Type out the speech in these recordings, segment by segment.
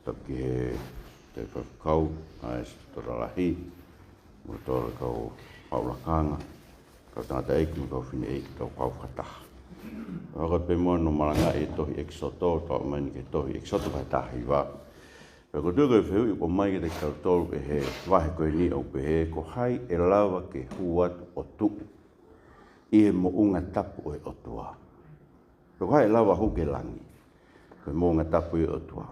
Taki he te whakau, a e sitoralahi, mo tōra kau paulakanga, kau tangata eiki mo kau whine eiki kau kau whakataha. Waka pe mua no maranga e tohi Ekisoto, tau mani ke tohi Ekisoto kai tahi wā. Ko tuka e whiu i ko mai ke te kau tōru ke he wahe koe ni au ke he, ko hai e lawa ke huat o tuku. I he mo unga tapu e Otua. Ko hai e lawa hu ke langi, ko mo unga tapu e Otua.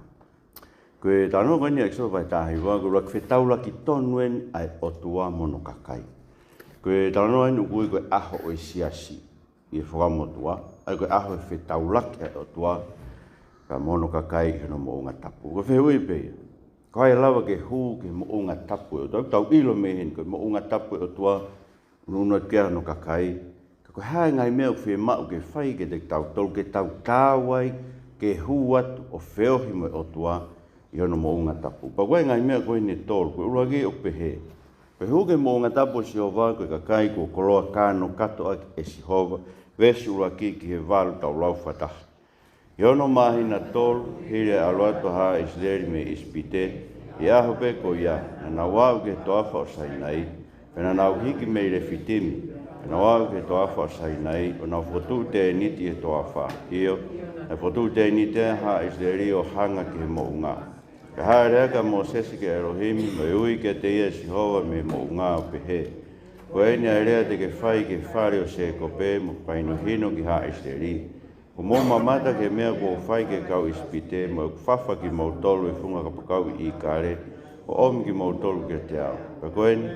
Ko e tāno koe ni Ekisoto kai tahi wā, ko rak whetaula ki tonuen ai Otua mono kakai. Ko e tāno ai nukui koe aho o i siasi. I e whakamotua, ai koe aho e whetaulaki ai Otua, ka mono kakai he no mo unga tapu. Ko whihui pēia, ko hai lawa ke hu ke mo unga tapu e Otua, tau ilo me hen koe mo unga tapu e Otua, nuna kia no kakai, ka koe hae ngai mea u whie mau ke whai ke te tau tolu, ke tau tāwai, ke huat o whiohi mo e Otua, i hono mo unga tapu. Pa koe ngai mea koe ne tolu, koe urage o pehe. Pe hu ke mo unga tapu si hova, koe kakai ko koloa kāno kato aki e si hova, vesi ura ki he walu tau lau whataha. I ono mahina tolu, hire aluato ha isleri me ispite, i aho pe ko ia, na wau ke toafa o sainai, pena nau hiki me re fitimi, pena wau ke toafa o sainai, o nau fotu te niti e toafa, io, na fotu te niti ha isleri o hanga ki he mo unga. Ka hae reaka mo sesi ke Elohim, me ui ke te ia si hova me mo unga o pehe. Ko eni a rea te ke whai ke whare o se kope mo paino hino ki ha isleri. Ko mō mamata ke mea ko whai ke kau ispite, mo whawha ki mau tolu e whunga ka pakau i kare, o omi ki mau tolu ke te au. Ka koeni,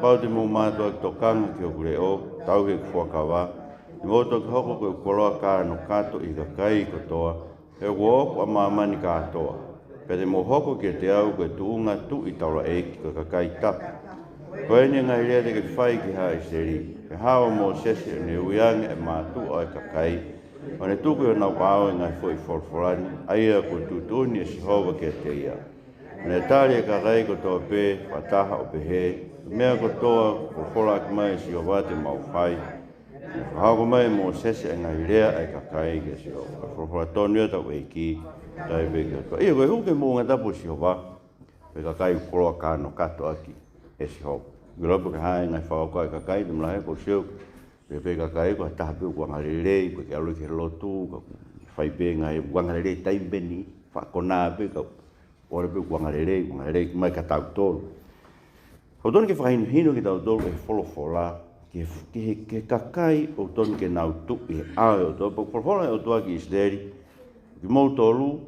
pau te mō mātua ki tokanga ki o kure o, tau ke kuakawa, i mōtua ki hoko koe koloa kāra no kato i ka kai kotoa, e ko oku a mamani katoa. Pe te mō hoko ke te au koe tuunga tu i taura eiki koe ka kai tapu. Koeni ngai rea te ke whai ki ha i seri, ke hawa mō sesi ne uiange e mātu o e ka kai, o ne tuku e nau ao e ngai fwoi forforani, aia ko tutuni e si hova ke te ia. Ne tari e ka rai ko toa pē, whataha o pehe, mea ko toa ko whora ki mai si hova te mau whai. Whahako mai mō sese e ngai rea e ka kai ke si hova. Whora tonu e tau eiki, tai peke o toa. Ia koe huke mō ngā tapu si hova, pe ka kai koroa kāno kato aki e si hova. Gurapu ka hae ngai whakako e ka kai, te mlahe ko siu, pe ka kai ko taha pe ko ngarelei ko ke alu ke lotu ko fai pe ngai ngarelei tai beni fa kona pe ko ora pe ko ngarelei mai ka tau tol o don ke fai hino ke tau tol e folo fola ke ka kai o don ke nau tu e a o to po fola o to aki isleri ki mo tolu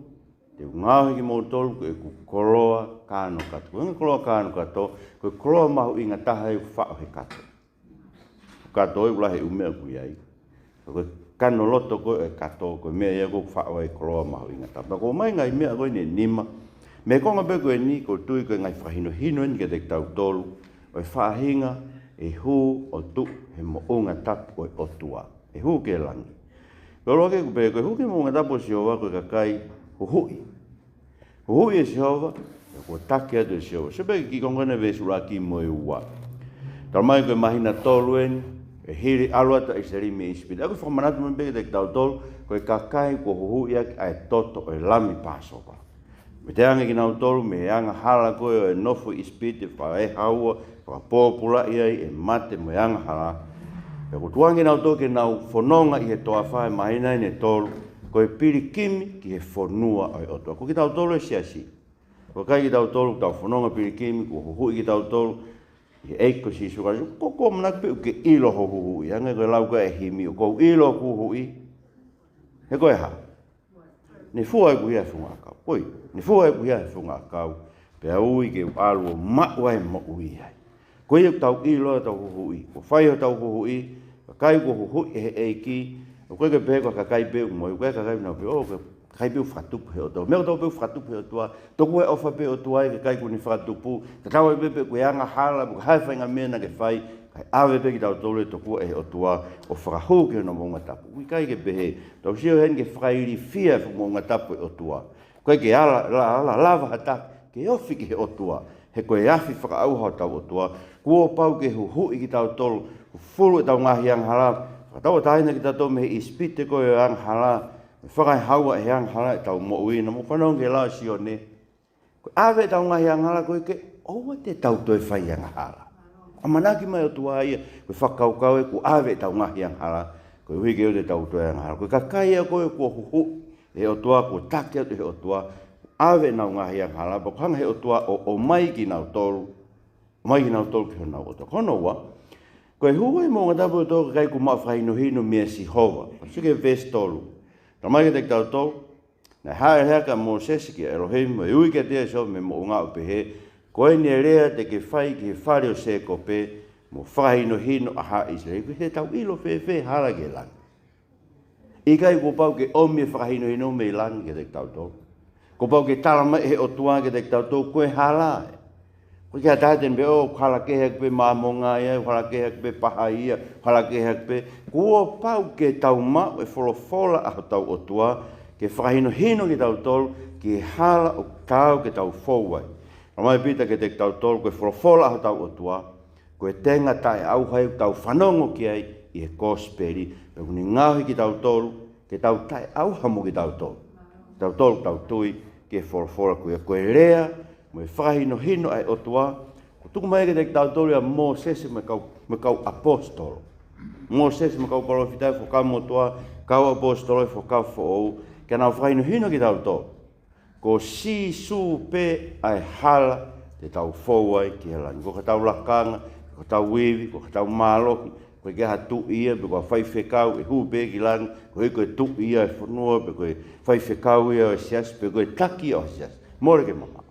te ngau ki mo tolu ko ku koloa kano kato ko koloa kano kato ko koloa mau inga taha e fa he kato kato e ulahe umea kui ai. Ko kano loto ko e kato ko mea ia ko whao e koroa mahu inga tapa. Ko mai ngai mea koe ne nima. Me konga pe koe ni ko tui koe ngai whahino hino ni ke te tau tolu. O e whahinga e hu o tu he mo unga tapu o e Otua. E hu ke langi. Ko roke ko pe koe hu ke mo unga tapu o siova koe kakai ko hui. Ko hui e siova e ko take atu e siova. Sepe ki kongone vesu raki mo e ua. Tau mai koe mahina tolu eni. E hiri aluata i seri me ispiti. Ako whamanatu me peke te tau tolu, koe kakai ko huhu iaki ai toto o e lami pāsoka. Me te ange ki nau tolu, me anga hala koe o e nofu ispiti, wha e haua, wha pōpula iai e mate mo e anga hala. E ko tuangi nau tolu ke nau whanonga i he toa whae mahina i ne tolu, koe piri kimi ki he whanua o e Otua. Ko ki tau tolu e siasi. Ko kai ki tau tolu, tau whanonga piri kimi, ko huhu i ki tau tolu, i eiko si suka, ko manak pe ke ilo ho hui, anga koe lau ka e himi, ko ilo ku hui, he koe ha. Ni fua e kuhia e whunga akau, koi, ni fua e kuhia e whunga akau, pe a ui ke alu o maua e mo ui ai. Koe e tau ilo e tau hui, ko whai o tau hui, ka kai ko hui e eiki, koe ke pe ko ka kai pe mo, koe ka kai na pe o, kai pe whatupu he o tau. Mea tau pe whatupu he o tua, toku e ofa pe o tua e kai kuni whatupu, ka tau e pepe koe anga hala, ka hai whainga mena ke whai, kai awe pe ki tau tolu e toku e o tua, o whakahu ke no monga tapu. Kui kai ke pehe, tau sio hen ke whakairi fia fu monga tapu e o tua. Koe ke ala lava hata, ke ofi ke o tua, he koe afi whakaauha tau o tua, kua pau ke hu i ki tau tolu, fulu e tau ngahi ang hala, tau taina ki tau tolu me ispite koe ang hala, whakai haua e hang hala e tau mo ui, na mo whanau ke la si o ne. Ko ave tau ngahi angala koe ke oa te tau toi whai angala. A manaki mai Otua ia, koe whakaukau e ku ave tau ngahi angala, koe huike o te tau toi angala. Koe kakai a koe kua huhu, he Otua, kua take atu he Otua, ave nau ngahi angala, pa kanga he Otua o mai ki nau tolu, mai ki nau tolu ki ho nau Otua. Kono ua, koe huai mo ngatapu o toka kai ku maa whaino hino mea si hova, sike ves tolu. Ta mai ke te tau tolu, na hae heka mo sesi ki Elohim, e ui ke tea so me mo ngā upe he, koe ni rea te ke whai ki he whare o se kope, mo whahino hino a ha Israel, koe he tau ilo whewhe hala ke lang. I kai ko pau ke omi e whahino hino me lang ke te tau tolu. Ko pau ke talama he Otua ke te tau tolu, koe hala e. Koe kia tāten be o, hala ke hek pe māmonga ia, hala ke hek pe paha ia, hala ke hek pe, kua pau ke tau mau e wholofola a tau Otua, ke whahino hino ke tau tolu, ke hala o tau ke tau fowai. Ramai pita ke te tau tolu, koe wholofola a tau Otua, koe tenga tae au hai tau whanongo ki ai, i he kosperi, pe kuni ngāhi ki tau tolu, ke tau tae au hamo ki tau tolu. Tau tolu tau tui, ke wholofola koe rea, mo e whahino hino ai Otua, ko tuku mai ke te tau tolu ia mō sese me kau apostolo. Mō sese me kau palofitai whakau motua, kau apostolo e whakau whaou, ke nau whahino hino ki tau tolu. Ko si su pe ai hala te tau whauai ki helani. Ko ka tau lakanga, ko ka tau wiwi, ko ka tau māloki, ko ke ha tu ia, pe ko whai whekau e hu pe ki lani, ko e koe tu ia e whanua, pe ko e whai whekau ia o sias, pe ko e taki o sias. Mōre ke mama.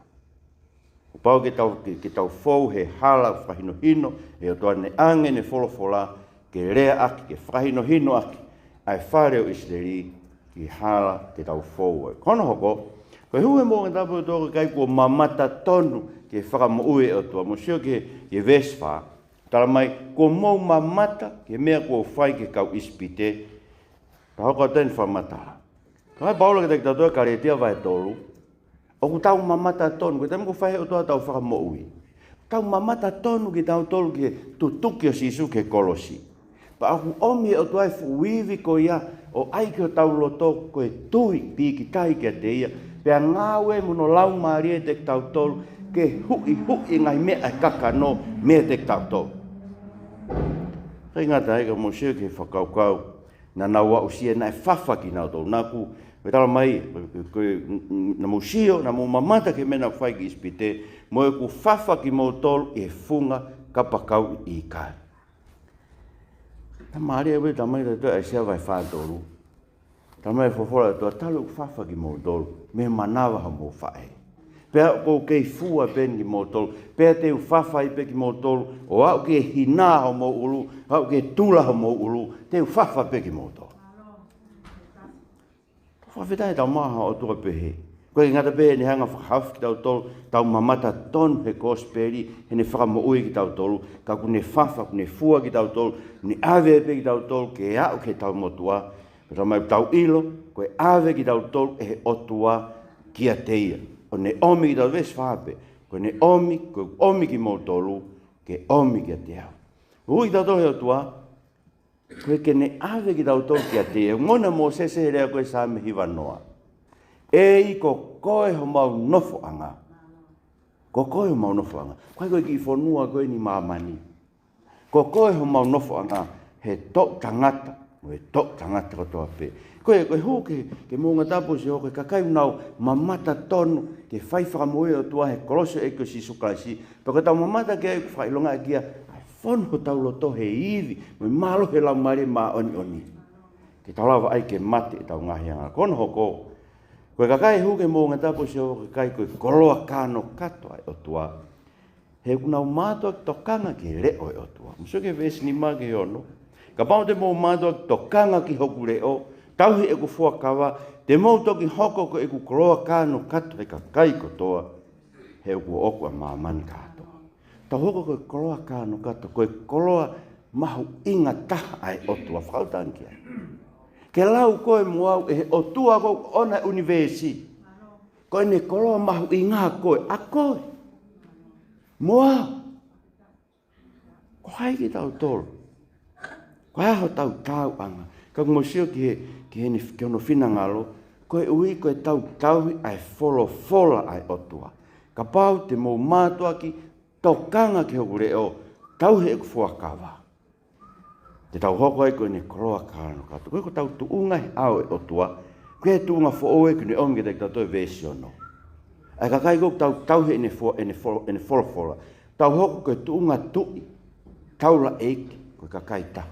Ko pau ke tau whau he hala whahino hino, e o toa ne ange ne wholofola, ke rea aki, ke whahino hino aki, ai whare o Israeli, ki hala ke tau whauai. Kono hoko, koe hue mō ngā tapu tōka kai kua mamata tonu ke whakamoue o tua. Mo sio ke veswha. Tala mai, kua mō mamata ke mea kua whai ke kau ispite. Ka hoko tēn whamata. Ka hai paula ke te tatoa ka retia vai tolu. O ku tau mamata tonu. Koe tēmu ku whai o tua tau whakamoue. Tau mamata tonu ki tau tolu ke tutuki o sisu ke kolosi. Pa aku omi o tua e fuivi ko ia o aike o tau loto koe tui pi ki tahi ke te ia. Pea ngāwe muno lau maria te tau tolu, ke hui ngai mea e kaka no mea te tau tolu. Hei ngata hei ka mosio ke whakaukau, na naua usia na e whawhaki nau tolu. Nā ku, me tala mai, na mosio, na mo mamata ke mena whai ki ispite, mo e ku whawhaki mo tolu e funga kapakau i kai. Ta maria we ta mai te e sea vai whātolu. Tamai fofola to talu fafa ki mo dol me manawa ha mo fae. Pea ko ke fua ben ki mo dol, pea te fafa i pe ki mo dol, o au ke hina ha mo ulu, au ke tula ha mo ulu, te fafa pe ki mo dol. Fa vita ta maha o to pe he. Ko ngata pe ni hanga fa ki tau tol, tau mamata ton he kosperi, he ne fa mo ui ki tau tol, ka ku ne fafa ku ne fua ki tau tol, ni ave pe ki tau tol ke au ke tau motua. Pero mai tau ilo, koe ave ki tau tolu e Otua kia teia. O ne omi ki tau ves whape, koe ne omi ki mo tolu, ke omi kia teau. Ui ki tau tolu he Otua, koe ke ne ave ki tau tolu kia teia. Ngona mo sese rea koe sa me hiwa noa. E i ko koe ho mau nofo anga. Ko koe ho mau nofo anga. Koe ki whanua koe ni mamani. Ko koe ho mau nofo anga, he tok tangata. Koe tok tangata katoa pe. Koe hu ke mō ngā tapu si hoke kakai unau mamata tonu ke whai whakamoe o tua he koloso eko si sukaisi. Pako tau mamata ke eku whailonga e kia whonu ho tau loto he iwi. Moi malo he lau mare mā oni oni. Ke tau lawa ai ke mate e tau ngahi anga. Kono hoko. Koe kakai hu ke mō ngā tapu si hoke kai koe koloa kāno katoa o tua. He kunau mātua ki tokanga ke reo e o tua. Muso ke vesi ni mā ke ono. Ka pao te mō mātua tokanga ki hoku reo, tauhi e ku fuakawa, te mō toki hoko ko e ku koroa kāno kato e ka kai kotoa, he ku oku a māmani katoa. Tau hoko ko e koroa kāno kato, ko e koroa mahu inga taha ai Otua, whautangia. Ke lau koe muau e Otua ko ona universi, ko e ne koroa mahu inga koe, a koe. Muau, ko hai ki tau tolu. Ko aho tau anga. Ka ngosio ki ono whina ngalo, ko e ui ko e tau ai fola ai Otua. ka pau te mō mātua ki tokanga ki hoku reo tau he ku fuakawa. Te tau hoko ai koe ne koroa kāno kato. Koe ko tau tuunga he au e Otua. Koe he tuunga fo oe kune onge te tau vesi ono. Ai ka kai koe tau he ene fora. Tau hoko koe tuunga tui. Taula eiki koe ka kai ta.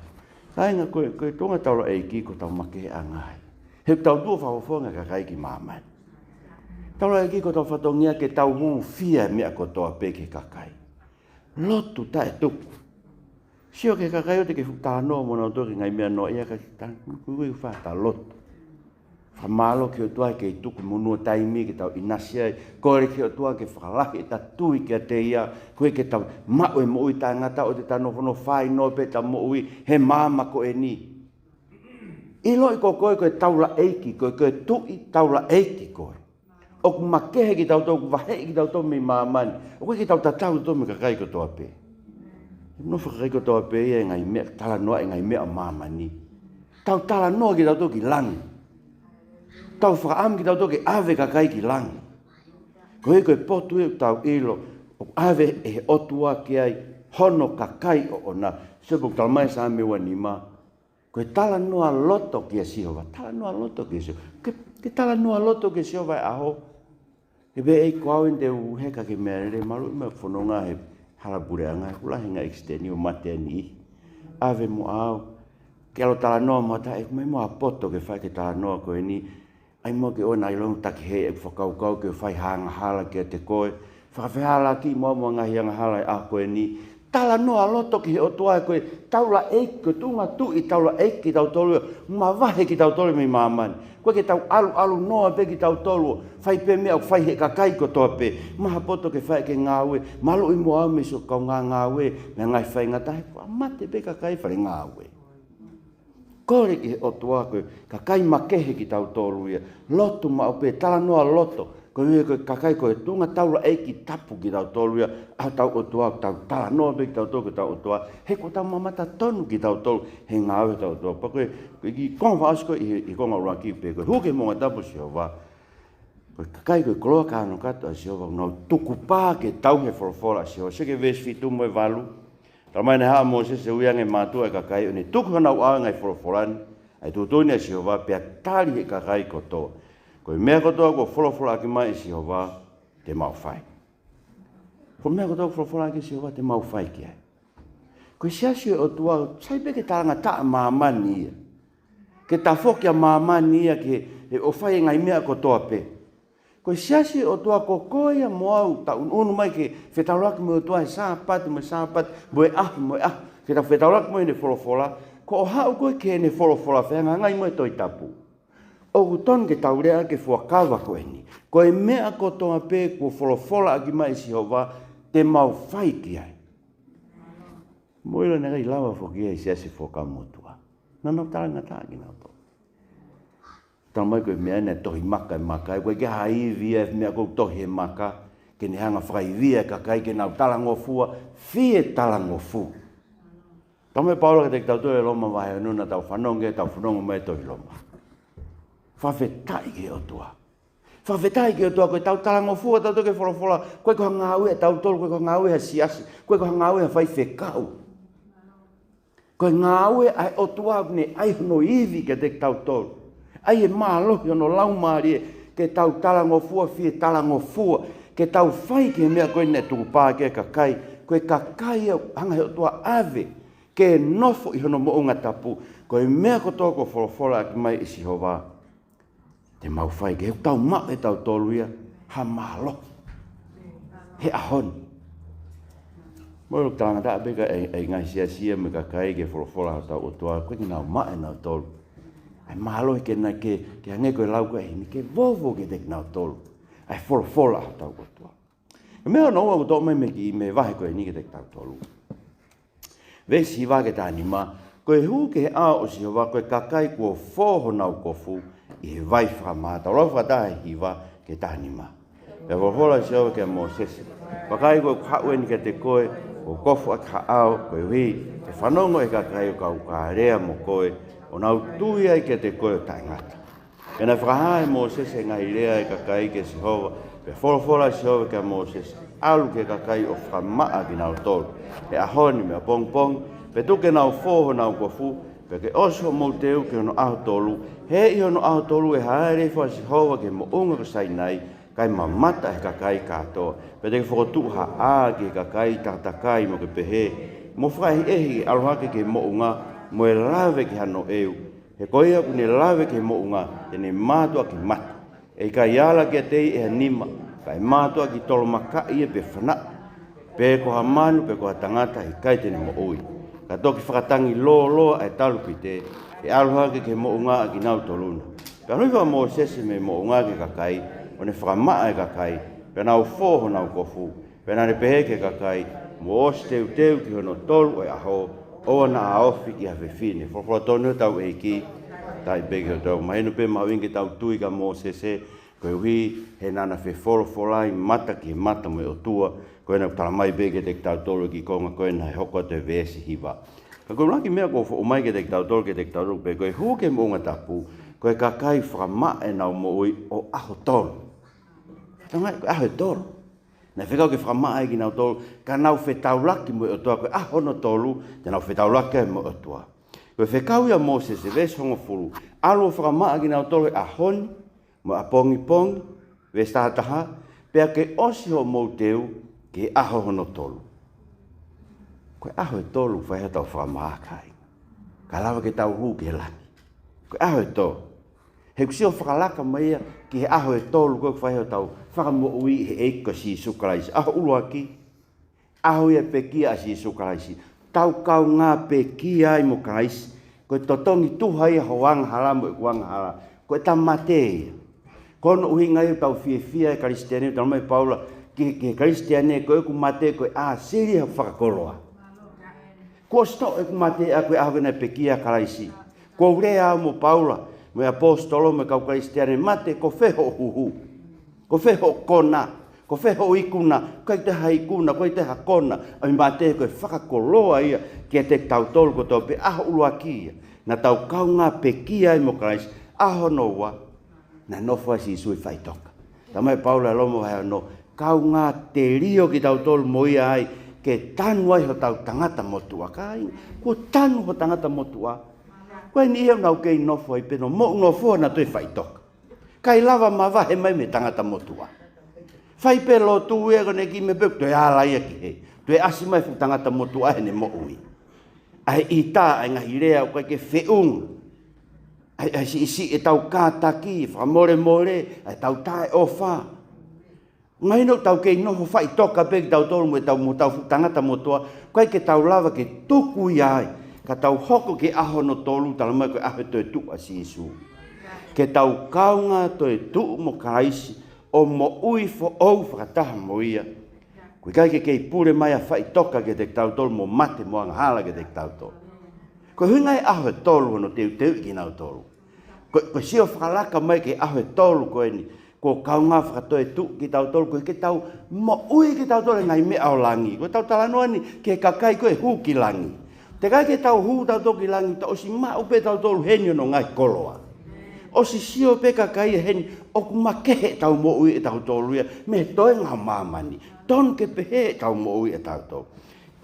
Kainga koe tuunga taula eiki ko tau make he angai. He tau tua whaofonga ka kai ki mamai. Taula eiki ko tau whatongia ke tau hong fia mea ko toa peke ka kai. Lotu tae tuku. Sio ke kakai o te ke whutano mo na otoki ngai mea no ia ka kui whata lotu. Whamalo ke o tua ke i tuku munua taimi ke tau inasi ai. Kore ke o tua ke whakalahi e ta tui ke te ia. Koe ke tau mau e moui ta ngata o te tano whono whai no pe ta moui he māma ko e ni. Ilo i koe taula eiki, koe tui taula eiki koe. O ku makehe ki tau tau, ku wahe ki tau tau me māmani. O koe ki tau tatau tau me kakai ko toa pe. No whakai ko toa pe e ngai mea, tala noa e ngai mea mamani. Tau tala noa ki tau tau ki langi. Tau whakaam ki tau tau ki ave kakai ki langi. Koe potu e tau ilo, o ave e Otua ki ai, hono kakai o ona. Sepo tala mai sa me wanima. Koe tala noa loto ki a Sihova, tala noa loto ki a Sihova. Ke tala noa loto ki a Sihova e aho. He be e kua en te uheka ki mea re, maru i mea whanonga he harapure anga, kula hinga exteni o mate ni. Ave mo au, ke alo tala noa mo ta, e kumai mo a poto ke whai ke tala noa koe ni. Ai mo ke o nai longu taki hei e whakaukau ke whai hanga hala ke te koe. Whakawhihala ki mo ngahi anga hala e a koe ni. Tala noa loto ki he Otua e koe, taula eiki, koe tunga tui taula eiki ki tau tolu, ma wahe ki tau tolu mi mamani. Koe ke tau alu noa pe ki tau tolu, whai pe mea o whai he kakai ko toa pe. Maha poto ke whai ke ngāwe, malu i mo au me so kau ngāwe, me ngai whai ngatahe, kua mate pe kakai whai ngāwe. Kore ki he Otua koe, kakai makehe ki tau tolu ia, lotu ma o pe, tala noa loto. Koe kakai koe tunga taula eiki tapu ki tau tolu ia, a tau Otua, tau tala noa pe ki tau tolu ki tau Otua, he ko tau mamata tonu ki tau tolu, he ngāwe tau Otua. Pa koe ki konga whaasko i konga ura ki pe koe, huke monga tapu Sihova. Koe kakai koe koloa kāno kato a Sihova, nau tuku pā ke tau he whorofora a Sihova, seke vesi fitu mo e walu. Tau mai ne haa mo se uiange mātua e kakai, o ne tuku hana ua ngai whoroforani, ai tūtoni a Sihova, pia tali he kakai kotoa. Koe mea kotoa ko whorofora ki mai i Sihova, te mau whai. Ko mea kotoa ko whorofora ki Sihova, te mau whai ki ai. Koe siasi o Otua, sai pe ke tāanga taa māmani ia. Ke tā whoki a māmani ia ke o whai ngai mea kotoa pe. Koe siasi o Otua ko koia mo au, ta unu mai ke whetauraki mo Otua e sāpati, mo e ah. Ke ta whetauraki mo e ne whorofora, ko o hau koe ke ne whorofora whenga ngai mo e toi tapu. O ton ke taurea ke fuakawa koe ni. Koe mea kotoa pe ko whorofora aki mai Sihova, te mau whai ki ai. Moira nera i lawa whokia i siasi whokamotua. Nanau taranga tāki nau tō. Tau mai koe mea ne tohi maka e maka. Koe ke hai via mea kou tohi e maka. Ke ne hanga whai via kakai ke nau talangofua. Fie talangofu. Tau mai paula ke te tau tōre loma wahe nuna tau whanonge, tau whanongo mai tohi loma. Whawhetai ke Otua. Whawhetai ke Otua, koe tau talangofua, tau toke whorofora, koe ko hangaue tau tolu, koe ko hangaue ha siasi, koe ko hangaue ha whai whekau. Koe hangaue ai Otua ne ai hono iwi ke te tau tolu. Ai e mālohi ono laumari ke tau talangofua, fie talangofua, ke tau whai ke mea koe ne tuku pā ke kakai, koe kakai au hanga he Otua ave, ke nofo i hono moonga tapu, koe mea kotoa ko whorofora ki mai i Sihova. Te mau whai ke tau mak e tau tolu ia, ha malo. He ahon. Moro tāna tā beka e ngai sia me kakai ke whorofora ha tau Otua, koe ki nau mak e nau tolu. Ai malo ke na ke hange koe lau koe ni ke vovo ke te nau tolu. Ai whorofora ha tau Otua. E mea noa ko tō mai me ki me wahe koe ni ke te tau tolu. Vesi wā ke tāni mā, koe hu ke he a o Sihova, koe kakai kua whoho nau kofu, i he vai whakamata. Rau whatahe hiwa ke tāni mā. E whorofora Sihova ke mō sese. Wakai koe khaue ni ke te koe, o kofu a ka au, koe hui, te whanongo e kakai o kau ka rea mo koe, o nau tui ai ke te koe o taingata. E na whakahae mō sese ngai rea e kakai ke Sihova, Pe fola si hove ka Moses, alu ke kakai o whamaa ki nau tolu. E ahoni mea pong, pe tuke nau foho nau kofu, pe ke oso mo teu ke ono aho tolu, he i ono aho tolu e haere fwa si hova ke mo unga ka sai nai, kai mamata e kakai katoa. Pe te whakotu ha a ke kakai tatakai mo ke pehe, mo whahi ehi alohake ke mo unga, mo e lawe ke hano eu. He koia kune lawe ke mo unga, tene mātua ki mata. E kai ala ke tei e nima, kai mātua ki tolo makai e pe whana. Pe ko ha manu, pe ko ha tangata i kai tene mo ui. Ka toki whakatangi loa e talu pi te, e alohake ke mo unga ki nau toluna. Ka huiwa mo sese me mo unga ke kakai, o ne whakamaa e kakai, pe nau foho nau kofu, pe nane pehe ke kakai, mo os teu ki hono tolu e aho, o na aofi ki hawe fine. Whakora tonu tau e ki, tai peke o tau. Mahenu pe mawingi tau tui ka mo sese, koe hui he nana whe folai mata ki mata mo e Otua, koe na tala mai peke te tau tolu ki konga, koe na he hoko te vesi hiwa. Ka koe laki mea ko o mai ke te tau tolu ke te tau tolu, pe koe huke mo unga tapu, koe kakai whakama e nau mo ui o aho tolu. Tangai koe aho e tolu. Na whekau ke whakama e ki nau tolu, ka nau whetaulaki mo e Otua, koe aho no tolu, te nau whetaulaki e mo e Otua. Koe whekau ia Moses e ves hongo furu, alo whakamaa ki nau tolu a honi, mo a pongi, ves tahataha, pea ke osi ho mou teu, ke aho hono tolu. Koe aho e tolu, whaiha tau whakamaa kai. Ka lawa ke tau huu ke lani. Koe aho e tolu. He kusio whakalaka maia ki he aho e tolu, koe whaiha tau whakamo ui he eika si sukaraisi. Aho uluaki, aho ia pekia si sukaraisi. Tau kau ngā pekia i mo kaisi. Koe totongi tuha ia ho wanga hala mo e wanga hala. Koe ta mate. Kono uhi ngai tau fia e karistiane, tau mai Paula, ki karistiane, koe ku mate, koe a siri ha whakakoloa. Ko sto e ku mate a koe aho na pekia karaisi. Ko urea mo Paula, me apostolo me kau karistiane, mate ko feho huhu. Ko feho kona. Ko wheho ikuna, koe te haikuna, koe te hakona, ai mate koe whakakoloa ia, kia te tau tolu ko tau pe aho uluakia. Na tau kau ngā pekia i mo kaisi, aho noua, na nofua si sui whaitoka. Tamai Paula lomo hai no, kau ngā te rio ki tau tolu mo ia ai, ke tanu ai ho tau tangata motua kai, ko tanu ho tangata motua. Koe ni eo nau kei nofua i peno, mo nofua na toi whaitoka. Kai lava mawahe mai me tangata motua. Whai pelo tu e kone ki me pek, toi ala ia ki he. Toi asi mai fu tangata motu ahe ne mo ui. Ai i tā, ai ngahi rea o kai ke whiung. Ai si isi e tau kātaki, whamore more, ai tau tae o whā. Ngai no tau kei noho whai toka pek tau tolu mo e tau mo tau fu tangata motua, kai ke tau lava ke tuku i ai. Ka tau hoko ke aho no tolu, tala mai koe ahe toi tu asi isu. Ke tau kaunga toi tu mo karaisi, o mo ui fo ou whakataha mo ia. Koe kai ke kei pure mai a whai toka ke te tau tolu mo mate mo anga hala ke te tau tolu. Koe hungai aho e tolu no teu ki nau tolu. Koe sio whakalaka mai ke aho e tolu koe ni. Ko kaunga whakatoe tu ki tau tolu, koe ke tau mo ui ki tau tolu ngai me au langi. Koe tau talanoa ni ke kakai koe hu ki langi. Te kai ke tau hu tau tolu ki langi, ta osi ma upe tau tolu henio no ngai koloa. O si sio peka kai heni o kumakehe tau mo ui e tau tolu ia me toi ngā mamani ton ke pehe tau mo ui e tau tolu.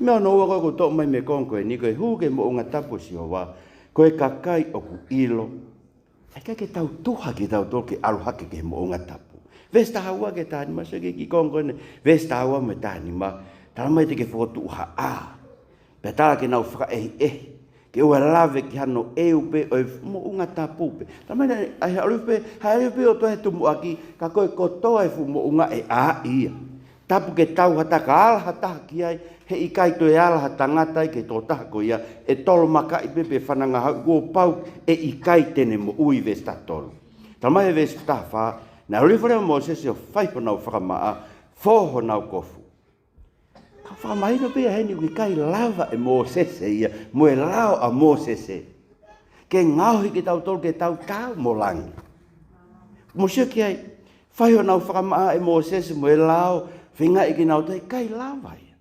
Mea no ua koe ko tō mai me konkoe ni koe huke mo unga tapu si o wā koe kakai o ku ilo e kai ke tau tuha ki tau tolu ke aluhake ke mo unga tapu. Vesta haua ke tāni ma seke ki konkoe ne vesta haua me tāni ma tala mai te ke whotu uha a pe tala ke nau whaka ehi ke ua lave ki hano pe o mo unga tapu pe. Tamai ai harupe o tohe tumu aki ka koe kotoa e fu mo unga e a ia. Tapu ke tau hata ka ala hata ki ai he i kai to e ala hata ngatai ke tō taha ko ia e tolo maka i pepe whananga hau kua pau e i kai tene mo ui vesta tolu. Tamai e vesta wha na rifore mo sese o whaipo nau whakamaa fōho nau kofu. Ka whamahino pia heni ki kai lava e mo sese ia, mo e lao a mo sese. Ke ngauhi ki tau tolu ke tau mo langi. Mo sio ki ai, whaiho nau whakamaa e mo sese mo e lao, whinga i ki nau tai kai lava ia.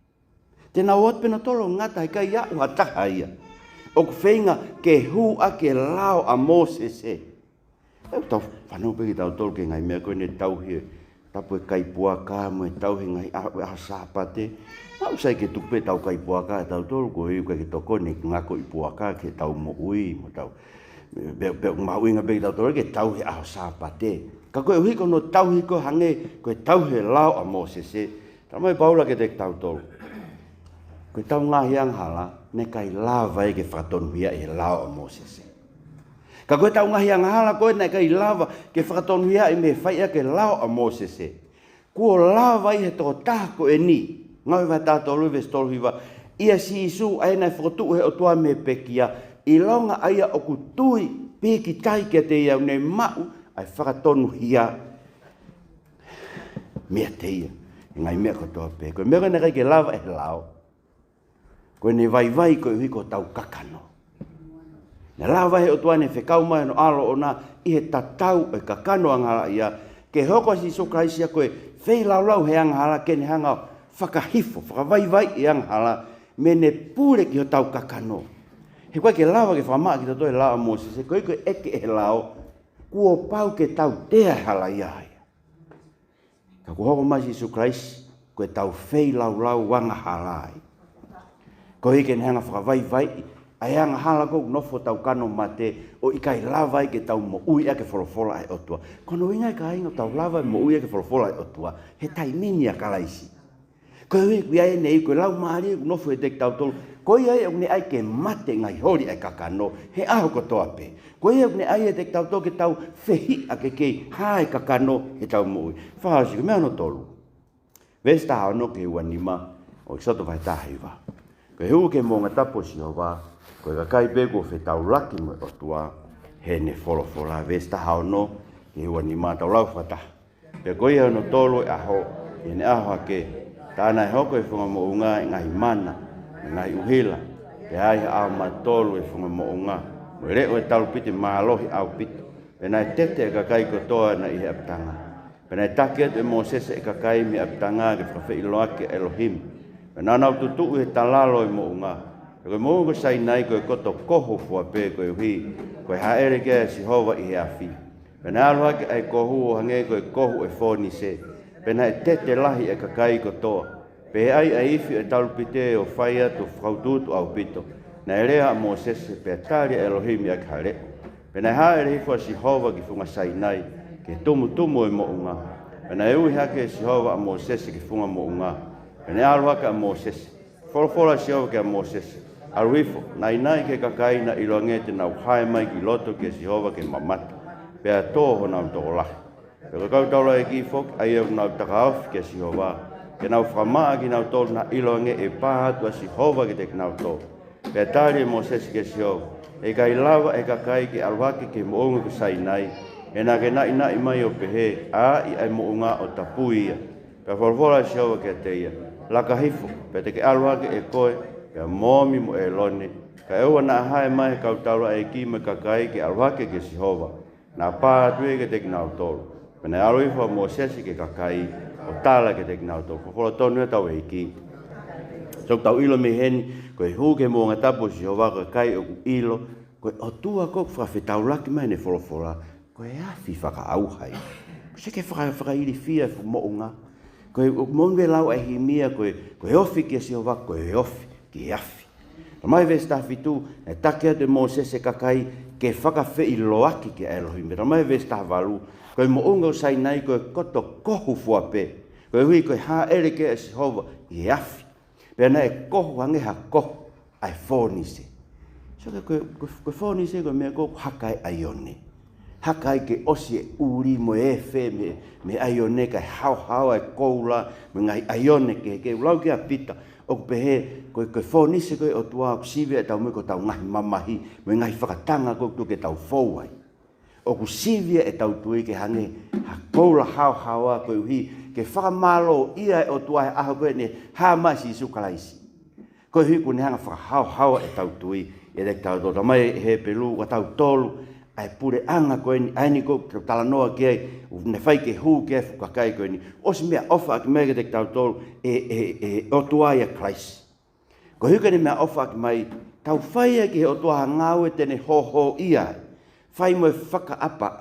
Te nau ot pena tolo ngata i kai iau hataha ia. O ku whinga ke hu a ke lao a mo sese. Tau whanau pe ki tau tolu ke ngai mea koe ne tau hie. Tapu e kai puaka mo e tau hinga i a sapate. Mau sai ke tupe tau kai puaka tau tolu ko i ke toko ni ngako i puaka ke tau mo ui mo tau. Be mau inga be tau tolu ke tau he a sapate. Ka koe uhi kono tau hiko hange koe tau he lao a Mosese. Tamai paula ke te tau tolu. Koe tau ngahi ang hala ne kai lava e ke whakatonu hia e lao a Mosese. Ka koe tau ngahi ang hala koe ne kai lava ke whakatonu hia e me whaia ke lao a Mosese. Kuo lava i he toko tako e ni. Ngau iwa tātou luwe stolu hiwa. Ia si isu aina e whakotu he Otua me pekia. I longa aia o kutui piki tai ke te iau ne mau ai whakatonu hia. Mea te ia. Ngai mea kotoa pe. Koe mea ne kai ke lava e lao. Koe ne vai koe hui ko tau kakano. Ne lava he Otua ne whekau mai no alo o nā i he tatau e kakano angala ia. Ke hoko si sokaisia koe whei lau he angala ke ne hangau. Whakahifo, whakawai i anghala, me ne pūre ki ho tau kakano. He koe ke lawa ke whamaa ki to toi lao Mosese, koe koe eke e lao, kua pau ke tau tea hala iai. Ka kuhoko mai Jesu Christ, koe tau whei lau wanga halai. Koe ike ne hanga whakawai, ai anga hala kou nofo tau kano mate, o ikai lawa ke tau mo ui ake wholofola e Otua. Kono ingai ka ingo tau lawa mo ui ake wholofola e Otua, he taimini a kalaisi. Koe hui kui ai nei, koe lau maari, nofo e tek tau tolu. Koe ai au ne ai ke mate ngai hori ai kakano, he aho kotoa pe. Koe ai au ne ai e tek tau tolu ke tau whehi a ke kei, hae kakano he tau moui. Whahasi, mea no tolu. Vesta hao no ke ua nima, o Ekisoto vai tahiwa. Koe hu ke monga tapo si hoa, koe kakai pego whe tau laki mo Otua, he ne wholofola. Vesta hao no, ke ua nima tau lau whata. Pe koe hao no tolu e aho, e ne aho ke, tāna e hoko e whunga mo unga e ngahi mana, e ngahi uhila, e ai au matolu e whunga mo unga. Mo reo e talu piti mahalohi au pito. Pena e tete e kakai kotoa na i he aptanga. Pena e taki atu e Mosese e kakai mi aptanga ke whawhi iloake Elohim. Pena nau tutu e talalo e mo unga. E koe mo unga sai nai koe koto koho fua pe koe uhi, koe haere ke si hova i he afi. Pena aluake ai kohu o hange koe kohu e foni se. Pena e tete lahi e kakai kotoa. Pe ai a ifi e talupite o whai atu whaututu au pito. Na e rea a Mosese pe atari Elohim i ak hare. Pena e hae rehifua si hova ki funga sainai ke tumu e mo unga. Pena e ui hake si hova a Mosese ki funga mo unga. Pena e alu hake a Mosese. Folofola si hova ke a Mosese. Aruifo, nai ke kakai na iloangete na uhae mai ki loto ke si hova ke mamata. Pe a toho na utoko lahi. Peka kau taula e ki fok, ai au nau takaofi ke si hova. Ke nau whamaa ki nau tolu na iloange e pāhatu a si hova ki te nau tolu. Pea tari e Mosese ke si hova. E kai lava e kakai ke aluake ke moonga ku sainai. E na ke nai mai o pehe, a i ai moonga o Tapu ia. Pea wholofola si hova ke te ia. Laka hifo, pea te ke aluake e koe, pea momi mo e lone. Ka eua na hae mai kau taula e ki me kakai ke aluake ke si hova. Na pāhatu e ke te nau tolu. Pena alo ifo Mosese ke kakai o tala ke te kinau tō. Whakora tōnu e tau e ki. So tau ilo me heni, koe huke mo ngā tapu si hova koe kai o ku ilo, koe Otua kok whawhetau laki mai ne wholofora, koe afi whaka auhai. Se ke whaka iri fia mo unga. Koe monwe lau e himia, koe ofi ke si hova, koe ofi ki afi. Mai vesta fitu, e take atu Mosese kakai ke whakawhi loaki ke Elohim. Mai vesta valu, koe mo unga sai nai koe koto kohu fuape. Koe hui koe ha ere ke e si hova i afi. Pea na e kohu hange ha kohu ai whonise. So koe whonise koe mea kohu hakai aione. Hakai ke osi e uri mo e whe me aione kai hau ai koula me ngai aione ke ulau ke a pita. O pehe koe whonise koe Otua sive e tau me ko tau ngahi mamahi me ngai whakatanga koe tu ke tau whouai. O ku sivia e tau tui ke hange ha koula hau koe uhi ke whakamalo ia e Otua e aho koe ne ha masi isu kalaisi. Koe hui ku ne hanga whakahau e tau tui e dek tau tō mai he pelu wa tau tolu ai pure anga koe ni aini koe ke talanoa ke ai ne whai ke hu ke whukakai koe ni osi mea ofa ki mea ke dek tau tolu e Otua ia kalaisi. Koe hui ka ne mea ofa ki mai tau whai ke Otua ngau e tene ho ia whai mo e whaka apa,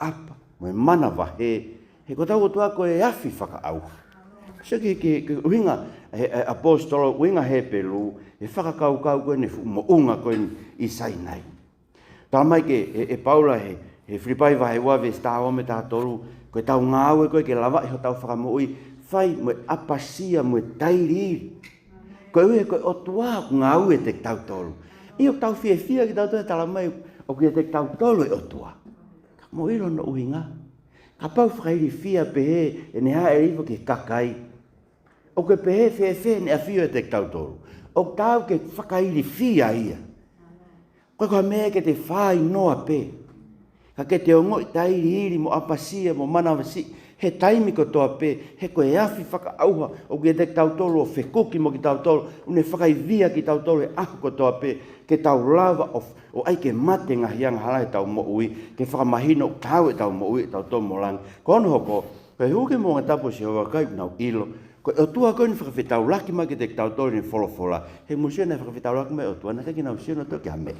mo e mana wahe, He ko tau Otua ko e afi whakaau. So ke uhinga, apostolo, uhinga he pelu, e whakakau koe ne mo unga koe i sainai. Tā mai ke e Paula he Filipai wahe wawe sta ome tā toru, koe tau ngāwe koe ke lawa iho tau whakamoui, whai mo apasia mo tairiri. Koe ue koe Otua ngāwe e te tau toru. Io tau fia ki tau toru tala mai o kia te tau toru e Otua. Mo ilo no uhinga. Ka pau whakairi fia pehe e ne hae rivo ke kakai. O ke pehe fie ne a fio e te tau toru. O tau ke whakairi fia ia. Koe koe mea ke te whai noa pe. Ka ke te ongo i tairi iri mo apasia mo manawasi. He taimi ko toa pe. He koe afi whakaauha. O ke te tau toru o whekuki mo ki tau toru. Une whakaivia ki tau toru e ahu ko toa pe. Ke tau lava o ai ke mate ngahianga halai tau mo ui. Ke whakamahino tau e tau mo ui tau toa mo lang. Kono hoko. Koe huke mo ngā tapu si hoa kai nau ilo. Koe Otua koe ni whakawhetau laki mai ki te tau toru ni wholofola. He musio na whakawhetau laki mai Otua. Na kaki nau sio na toki hame.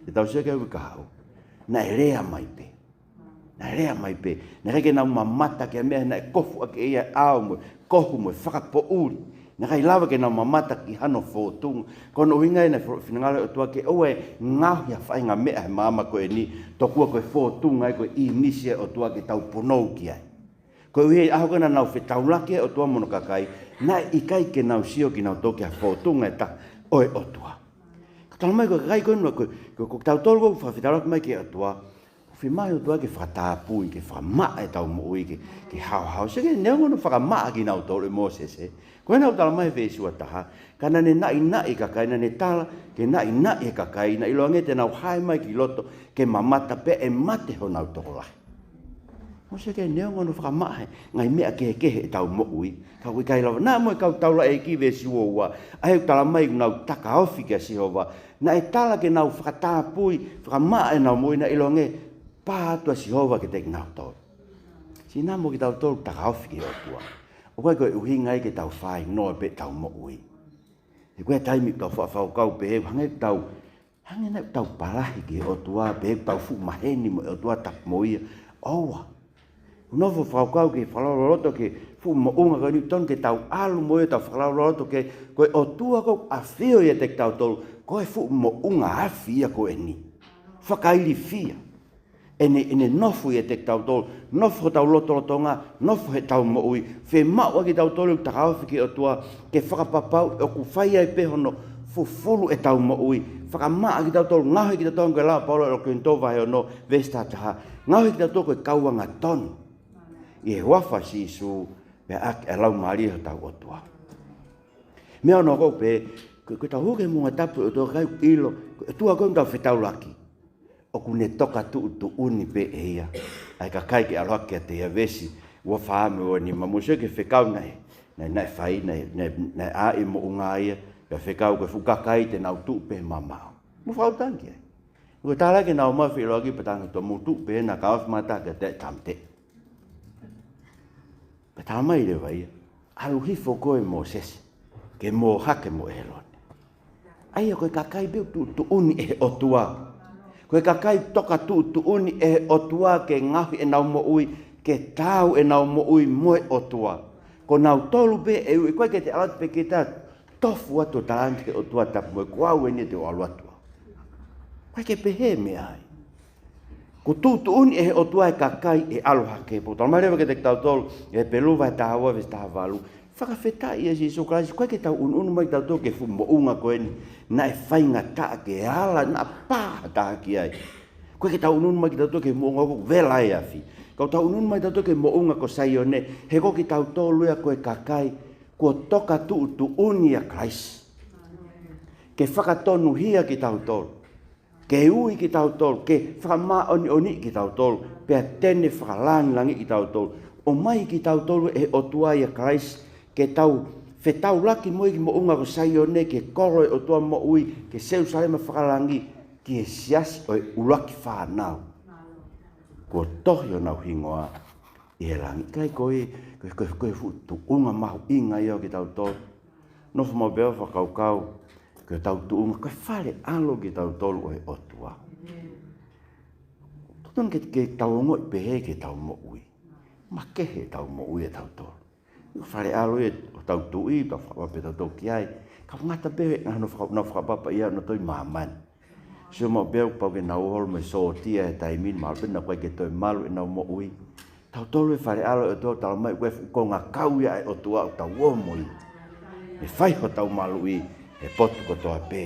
Te tau sio kau ka hau. Na e rea mai pe. Na e rea mai pe. Na kaki nau mamata ke mea na e kofu ake ia au mo. Kohu mo whakapo uri. Na kai lava ke nau mamata ki hano whotunga. Kono uhinga e na whinangale Otua ke oe ngahu ya whainga mea he mama koe ni. Tokua koe whotunga e koe i nisia Otua ke tau ponou ki ai. Koe uhe aho kena nau whetau laki e Otua mono kakai. Na i kai ke nau sio ki nau toki a whotunga e ta oe Otua. Tala mai koe kai koe nua koe tau tolu koe whawhetau laki mai ke Otua. Whi mai Otua ke whakatapu i ke whamaa e tau mo ui ke hao. Seke neongono whakamaa ki nau tolu e Mosese. Koe nau tala mai whesua taha. Kana ne nai kakai, na ne tala ke nai kakai. Na ilo angete nau hae mai ki loto ke mamata pe e mate ho nau toko lahi. Mo seke neongono whakamahe ngai mea kehe e tau mo ui. Ka ui kai lawa, nā moe kau taula e ki vesi ua. Aheu tala mai nau taka ofi kia sihowa. Na e tala ke nau whakatapui, whakamaa e nau mui na ilo nge pātua sihowa ke teki nau tolu. Si nā mo ki tau tolu taka ofi ki Otua. O koe koe uhi ngai ke tau whai noa pe tau mo ui. E koe taimi tau whakau pe heu, hange tau parahi ki Otua pe heu tau fu maheni mo Otua tak mo ia. Oua. Unofo whakau ke whalaloroto ke fu mo unga koe ni ton ke tau alu mo ia tau whalaloroto ke koe Otua ko a whio ia te tau tolu. Koe fu mo unga hafi ia koe ni. Whakairi fia. Ene nofu ia te tau tolu. Nofu tau lotolotonga, nofu he tau mo ui. Whe maua ki tau tolu taka awhi ki Otua. Ke whakapapau e ku whai ai pehono fufulu e tau mo ui. Whakamaa ki tau tolu. Ngahui ki tau tolu koe lao paulo e rokin towa heo no vesta taha. Ngahui ki tau tolu koe kauanga tonu. I he wafa si isu pe ake e lau maari ho tau Otua. Mea ono kou pe, koe tau huke munga tapu Otua kai ilo, Otua koe tau whetau laki. O kune toka tu uni pe e ia. Ai ka kai ke aloha ke te ia vesi, ua whaame o ni mamusio ke whekau nei. Nei whai, nei a i mo unga ia, ka whekau koe fukakai te nau tu pe mamao. Mu whau tangi ai. Koe tāla ke nau mawhi ilo aki patanga to mu tu pe na ka awhimata ke te tamte. Peta mai le vai, alu hifo koe Mosese, ke mo hake mo elone. Aia koe kakai beu tu uni e Otua. Koe kakai toka tu uni e Otua ke ngahi e nau mo ui, ke tau e nau mo ui moe Otua. Ko nau tolu be e ui, koe ke te alat pe ke ta tofu atu talanti ke Otua tapu moe kuau e ni te o alu atua. Koe ke pehe me ai. Ko tu uni e Otua e kakai e aloha ke po. Tala mai ke te tau tolu e peluva e tahawa ves tahavalu. Whakawhetai e si so kalasi. Koe ke tau unu mai tau tolu ke fu mo unga koe ni. Na e whainga taa ke ala na paha taha ki ai. Koe ke tau unu mai tau tolu ke mo unga ko vela e afi. Kau tau unu mai tau tolu ke mo unga ko saione. He ko ki tau tolu ia koe kakai. Ko toka tu uni a Christ. Ke whakatonu hia ki tau tolu. Ke ui ki tau tolu, ke whakamaa oni ki tau tolu, pea tene whakalangi ki tau tolu. O mai ki tau tolu e Otua ia Christ, ke tau whetau laki moi ki mo unga ko saione, ke koro e Otua mo ui, ke seu salema whakalangi, ki e siasi o e ulaki whanau. Ko tohi o nau hingoa, i he langi. Kai koe tu unga mahu inga ia ki tau tolu. Nofu mau beo whakaukau, ke tau tuunga, koe whare alo ki tau tolu o e Otua. Totona ke tau ngoi pehe ke tau mo ui. ma kehe tau mo ui e tau tolu. Whare alo e tau tui, tau whakapape tau tau ki ai. Ka ngata pewe ngā no whakapapa ia no toi maman. Sio mo beo pau ke nau holo me so tia e taimin ma pena koe ke toi malu e nau mo ui. Tau tolu e whare alo e tau tau mai koe ko ngā kau ia e Otua o tau omoi. Me whai ho tau malu i e potu ko toa pē.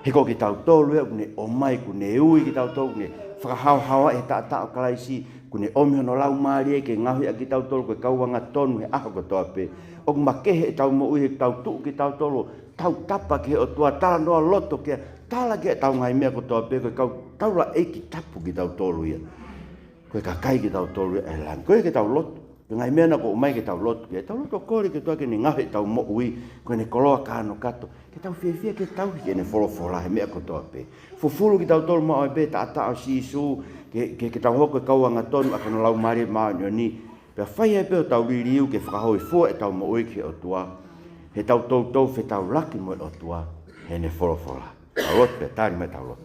He ko ki tau tolu e kune o mai kune ui ki tau tolu kune whakahau hawa e ta o kalaisi kune omi hono lau maari e ke ngahui a ki tau tolu koe kauanga tonu he aho ko toa pē. O makehe e tau mo ui he tau tuu ki tau tolu tau tapa ki Otua tala noa loto kia tala ki tau ngai mea ko toa pē koe tau la eiki tapu ki tau tolu ia. Koe ka kai ki tau tolu ia e lang. Koe ki tau loto. Ngai mea na ko umai ke tau loto kia. Tau loto kore ke toa ke ni ngahui tau mo ui koe ne koloa kano kato. Ke tau whiawhia ke tau ki ne wholofola he mea ko toa pē. Fufulu ki tau tolu mao e pē ta o sisu ke tau hoko e kauanga tonu a kano lau maari mao ni. Pea whai e pēo tau ririu ke whakahoi fua e tau mo ui ki Otua. He tau tau fe tau laki mo e Otua he ne wholofola. Tau loto pēr, tāri mai tau loto.